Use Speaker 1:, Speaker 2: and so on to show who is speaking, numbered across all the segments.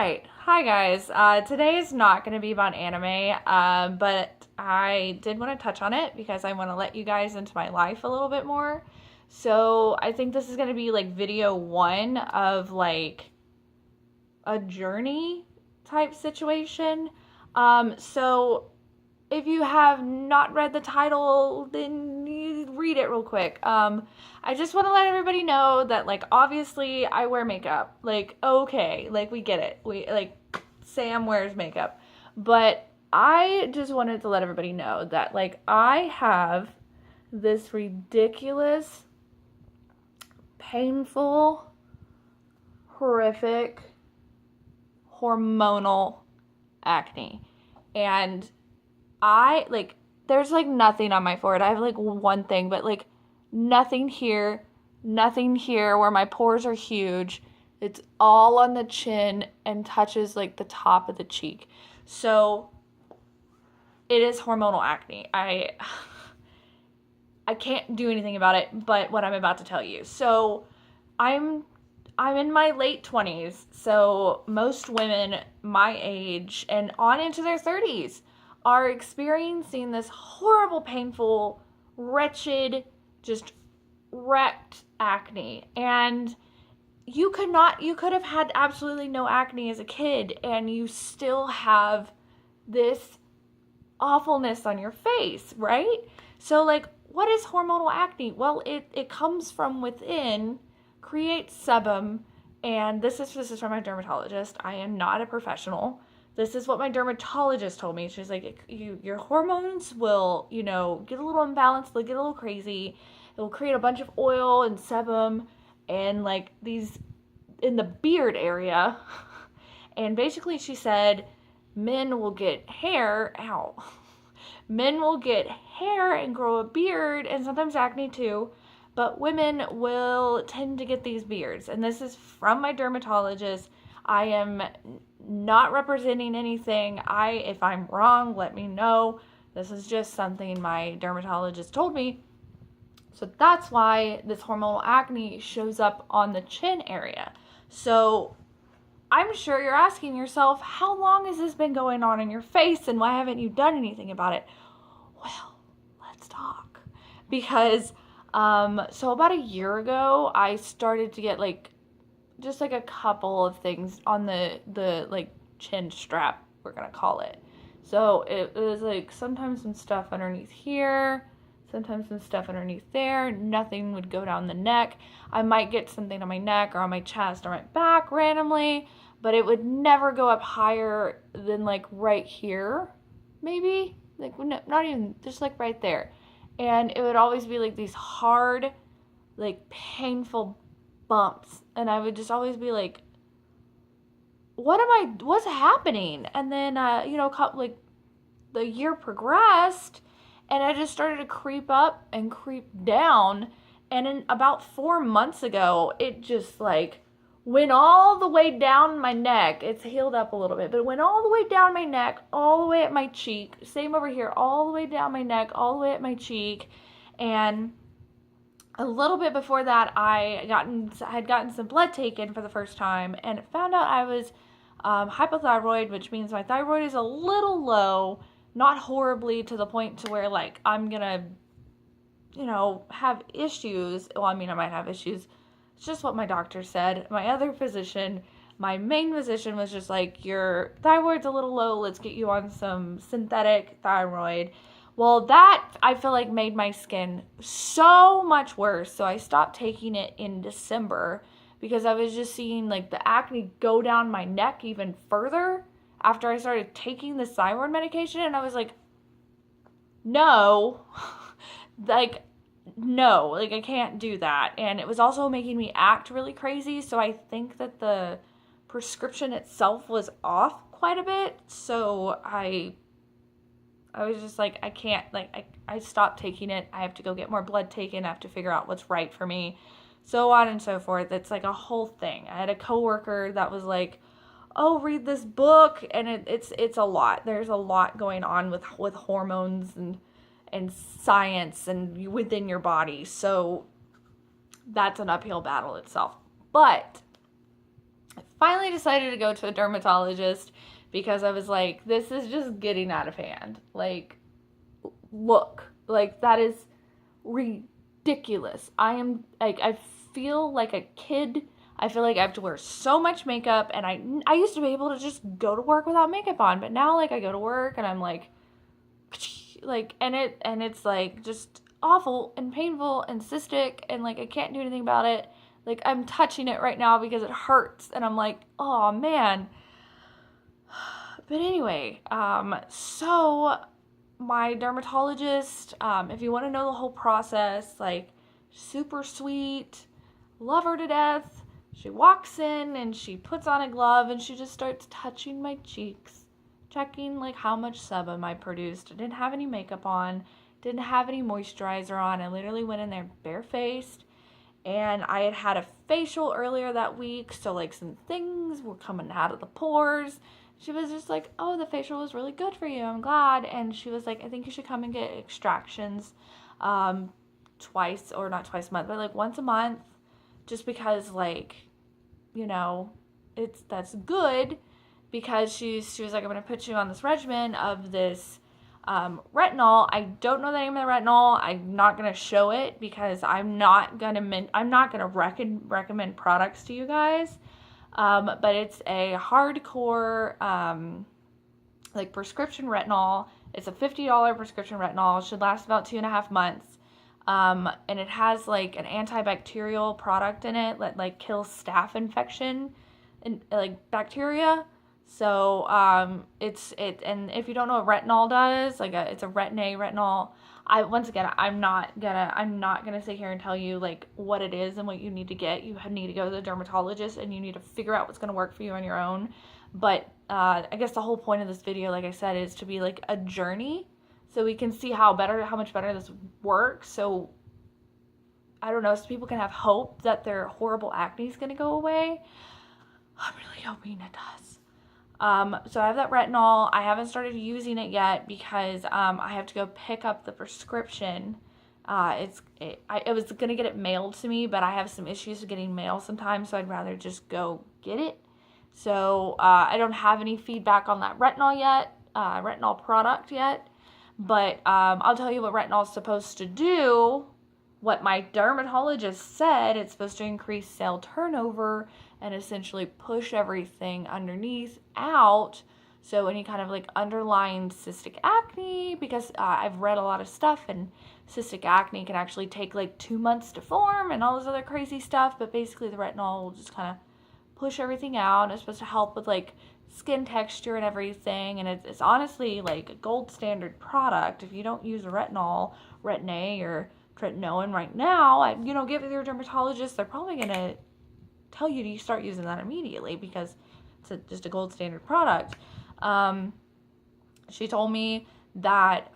Speaker 1: Alright, hi guys. Today is not going to be about anime, but I did want to touch on it because I want to let you guys into my life a little bit more. So I think this is going to be like video one of like a journey type situation. So if you have not read the title, then you read it real quick. I just want to let everybody know that, like, obviously I wear makeup. Like, okay, like, we get it. Sam wears makeup. But I just wanted to let everybody know that, like, I have this ridiculous, painful, horrific, hormonal acne. And there's like nothing on my forehead. I have like one thing, but like nothing here where my pores are huge. It's all on the chin and touches like the top of the cheek. So it is hormonal acne. I can't do anything about it but what I'm about to tell you. So I'm in my late 20s. So most women my age and on into their 30s are experiencing this horrible, painful, wretched, just wrecked acne. And you could have had absolutely no acne as a kid and you still have this awfulness on your face, right? So like, what is hormonal acne? Well, it comes from within, creates sebum, and this is from my dermatologist. I am not a professional. This is what my dermatologist told me. She's like, your hormones will, get a little imbalanced, they'll get a little crazy. It will create a bunch of oil and sebum and like these in the beard area. And basically she said men will get hair, men will get hair and grow a beard and sometimes acne too. But women will tend to get these beards. And this is from my dermatologist. I am not representing anything. If I'm wrong, let me know. This is just something my dermatologist told me. So that's why this hormonal acne shows up on the chin area. So I'm sure you're asking yourself, how long has this been going on in your face and why haven't you done anything about it? Well, let's talk. Because so about a year ago, I started to get just like a couple of things on the like chin strap, we're gonna call it. So it was like sometimes some stuff underneath here, sometimes some stuff underneath there. Nothing would go down the neck. I might get something on my neck or on my chest or my back randomly, but it would never go up higher than like right here, maybe, like not even, just like right there. And it would always be like these hard, like painful bumps. And I would just always be like, what's happening? And then, like the year progressed and I just started to creep up and creep down. And in about 4 months ago, it just like went all the way down my neck. It's healed up a little bit, but it went all the way down my neck, all the way at my cheek. Same over here, all the way down my neck, all the way at my cheek. And a little bit before that, I had gotten some blood taken for the first time and found out I was hypothyroid, which means my thyroid is a little low, not horribly to the point to where like I'm gonna, have issues. Well, I mean, I might have issues. It's just what my doctor said. My other physician, my main physician, was just like, your thyroid's a little low, let's get you on some synthetic thyroid. Well, that, I feel like, made my skin so much worse. So I stopped taking it in December because I was just seeing like the acne go down my neck even further after I started taking the thyroid medication. And I was like, no, no, I can't do that. And it was also making me act really crazy. So I think that the prescription itself was off quite a bit. So I was just like, I can't, I stopped taking it. I have to go get more blood taken. I have to figure out what's right for me, so on and so forth. It's like a whole thing. I had a coworker that was like, oh, read this book. And it's a lot. There's a lot going on with hormones and science and within your body. So that's an uphill battle itself. But finally decided to go to a dermatologist because I was like, this is just getting out of hand. Like, look, like, that is ridiculous. I feel like a kid. I feel like I have to wear so much makeup, and I used to be able to just go to work without makeup on, but now, like, I go to work and I'm like, and it's like just awful and painful and cystic, and like I can't do anything about it. Like, I'm touching it right now because it hurts, and I'm like, oh man. But anyway, so my dermatologist, if you want to know the whole process, like, super sweet, love her to death. She walks in and she puts on a glove and she just starts touching my cheeks, checking like how much sebum I produced. I didn't have any makeup on, didn't have any moisturizer on. I literally went in there barefaced, and I had had a facial earlier that week, so like some things were coming out of the pores. She was just like, oh, the facial was really good for you, I'm glad. And she was like, I think you should come and get extractions twice, or not twice a month, but like once a month, just because, like, you know, that's good, because she was like, I'm going to put you on this regimen of this retinol. I don't know the name of the retinol. I'm not going to show it because I'm not going to recommend products to you guys. But it's a hardcore, like, prescription retinol. It's a $50 prescription retinol. It should last about 2.5 months. And it has like an antibacterial product in it that like kills staph infection and like bacteria. So, and if you don't know what retinol does, like it's a retinol. I'm not gonna sit here and tell you like what it is and what you need to get. You need to go to the dermatologist and you need to figure out what's gonna work for you on your own. But, I guess the whole point of this video, like I said, is to be like a journey, so we can see how much better this works. So, I don't know, so people can have hope that their horrible acne is gonna go away. I'm really hoping it does. So I have that retinol. I haven't started using it yet because I have to go pick up the prescription. I was gonna get it mailed to me, but I have some issues with getting mail sometimes, so I'd rather just go get it. So I don't have any feedback on that retinol product yet, but I'll tell you what retinol is supposed to do. What my dermatologist said, it's supposed to increase cell turnover and essentially push everything underneath out. So any kind of like underlying cystic acne, because I've read a lot of stuff, and cystic acne can actually take like 2 months to form and all this other crazy stuff. But basically the retinol will just kind of push everything out. It's supposed to help with like skin texture and everything. And it's honestly like a gold standard product. If you don't use a retinol, Retin-A or tretinoin right now, get with your dermatologist. They're probably going to tell you to start using that immediately because it's just a gold standard product. She told me that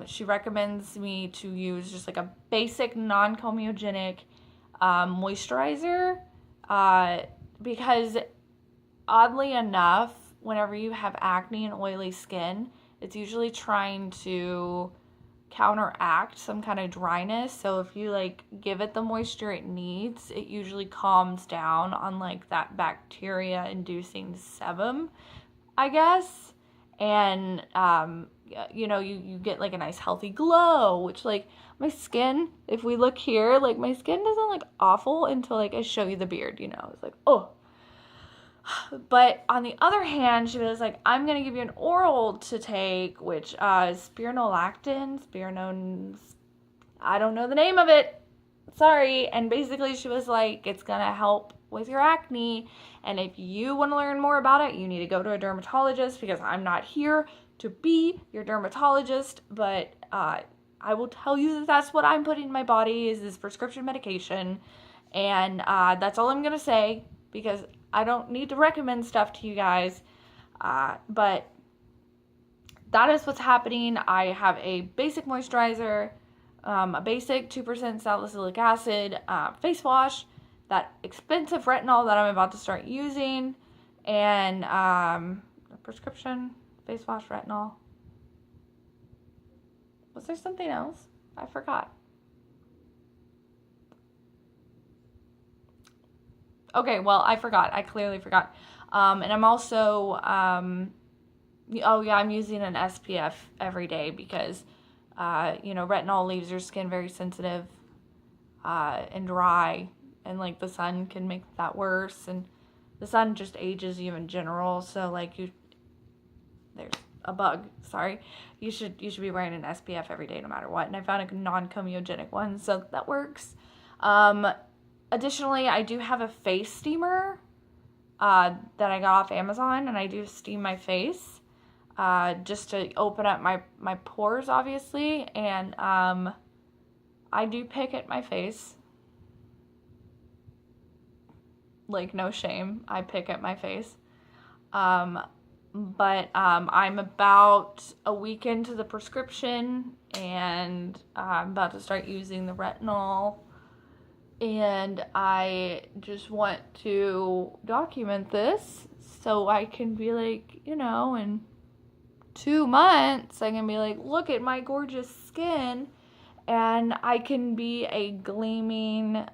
Speaker 1: she recommends me to use just like a basic non-comedogenic moisturizer because oddly enough, whenever you have acne and oily skin, it's usually trying to counteract some kind of dryness. So if you like give it the moisture it needs, it usually calms down on like that bacteria inducing sebum, I guess. And you get like a nice healthy glow, which like my skin, if we look here, like my skin doesn't look awful until like I show you the beard, it's like, oh. But on the other hand, she was like, I'm going to give you an oral to take, which is spironolactone, I don't know the name of it. Sorry. And basically she was like, it's going to help with your acne. And if you want to learn more about it, you need to go to a dermatologist, because I'm not here to be your dermatologist. But I will tell you that that's what I'm putting in my body, is this prescription medication. And that's all I'm going to say, because I don't need to recommend stuff to you guys, but that is what's happening. I have a basic moisturizer, a basic 2% salicylic acid face wash, that expensive retinol that I'm about to start using, and a prescription face wash retinol. Was there something else? I forgot. Okay, well, I forgot. I clearly forgot. And I'm also, oh yeah, I'm using an SPF every day because, retinol leaves your skin very sensitive and dry, and like the sun can make that worse, and the sun just ages you in general. So like there's a bug. Sorry, you should be wearing an SPF every day no matter what. And I found a non-comedogenic one, so that works. Additionally, I do have a face steamer that I got off Amazon, and I do steam my face just to open up my pores, obviously, and I do pick at my face. Like, no shame, I pick at my face. But I'm about a week into the prescription, and I'm about to start using the retinol. And I just want to document this so I can be like, in 2 months, I can be like, look at my gorgeous skin, and I can be a gleaming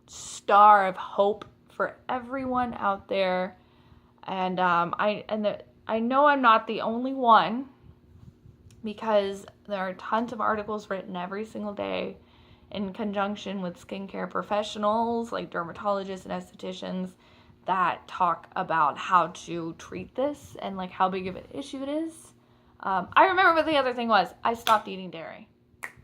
Speaker 1: star of hope for everyone out there. And I know I'm not the only one, because there are tons of articles written every single day in conjunction with skincare professionals like dermatologists and estheticians that talk about how to treat this and like how big of an issue it is. I remember what the other thing was. I stopped eating dairy.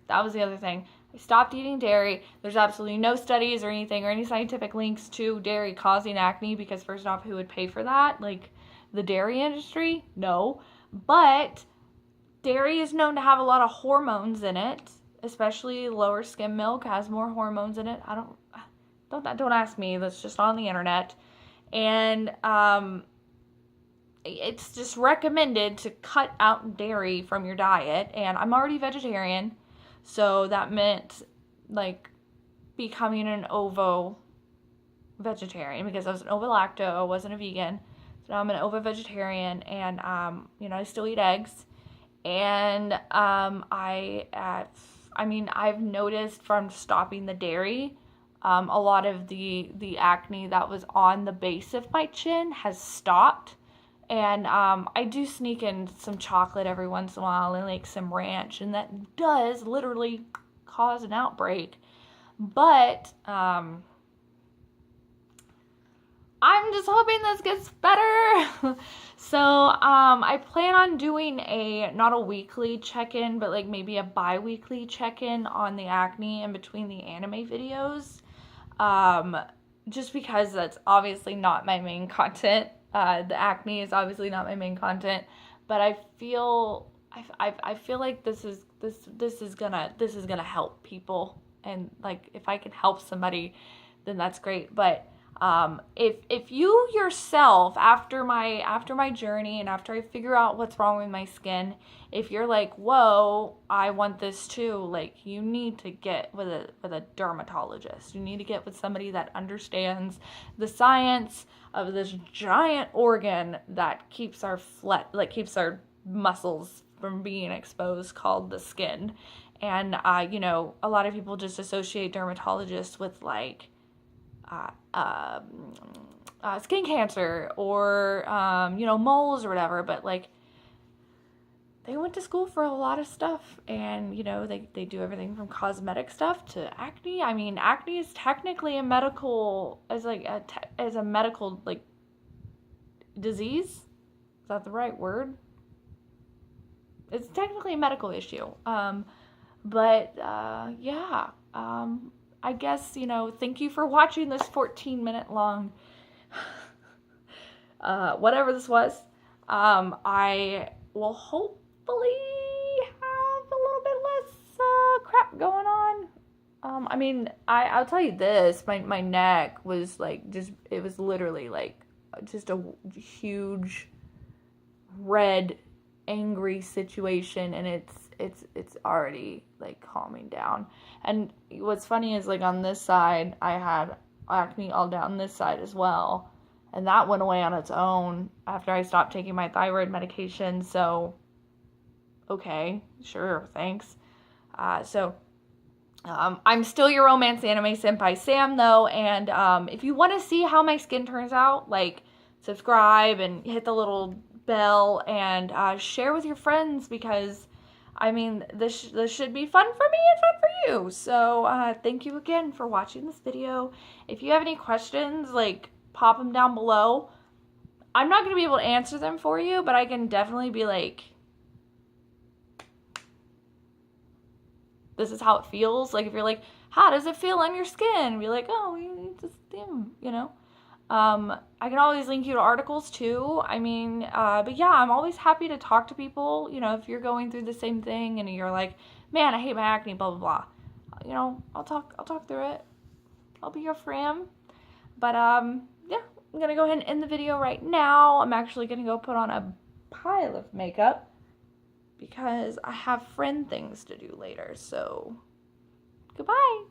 Speaker 1: That was the other thing. I stopped eating dairy. There's absolutely no studies or anything or any scientific links to dairy causing acne, because first off, who would pay for that? Like the dairy industry? No. But dairy is known to have a lot of hormones in it, especially lower skim milk has more hormones in it. Don't ask me. That's just on the internet. And it's just recommended to cut out dairy from your diet. And I'm already vegetarian, so that meant like becoming an ovo vegetarian, because I was an ovo-lacto, I wasn't a vegan. So now I'm an ovo vegetarian, and I still eat eggs. And I've noticed from stopping the dairy, a lot of the acne that was on the base of my chin has stopped. And I do sneak in some chocolate every once in a while and like some ranch, and that does literally cause an outbreak. But I'm just hoping this gets better. So I plan on doing not a weekly check-in, but like maybe a bi-weekly check-in on the acne in between the anime videos. Just because that's obviously not my main content. The acne is obviously not my main content, but I feel like this is gonna help people, and like if I can help somebody, then that's great. But if you yourself, after my journey and after I figure out what's wrong with my skin, if you're like, whoa, I want this too, like you need to get with a dermatologist. You need to get with somebody that understands the science of this giant organ that keeps our muscles from being exposed, called the skin. And a lot of people just associate dermatologists with like skin cancer or moles or whatever, but like they went to school for a lot of stuff, and they do everything from cosmetic stuff to acne. I mean, acne is technically a medical medical like disease. Is that the right word? It's technically a medical issue. I guess, thank you for watching this 14-minute long, whatever this was. I will hopefully have a little bit less crap going on. I'll tell you this, my neck was like it was literally like just a huge red angry situation, and it's already like calming down. And what's funny is like on this side I had acne all down this side as well, and that went away on its own after I stopped taking my thyroid medication. So okay, sure, thanks. So I'm still your romance anime senpai Sam though, and if you want to see how my skin turns out, like subscribe and hit the little bell and share with your friends, because I mean this should be fun for me and fun for you. So thank you again for watching this video. If you have any questions, like pop them down below. I'm not going to be able to answer them for you, but I can definitely be like, this is how it feels. Like if you're like, how does it feel on your skin? Be like, oh, you just, you know. I can always link you to articles too. I mean, but yeah, I'm always happy to talk to people. You know, if you're going through the same thing and you're like, man, I hate my acne, blah blah blah. You know, I'll talk through it. I'll be your friend. But yeah, I'm gonna go ahead and end the video right now. I'm actually gonna go put on a pile of makeup because I have friend things to do later. So, goodbye.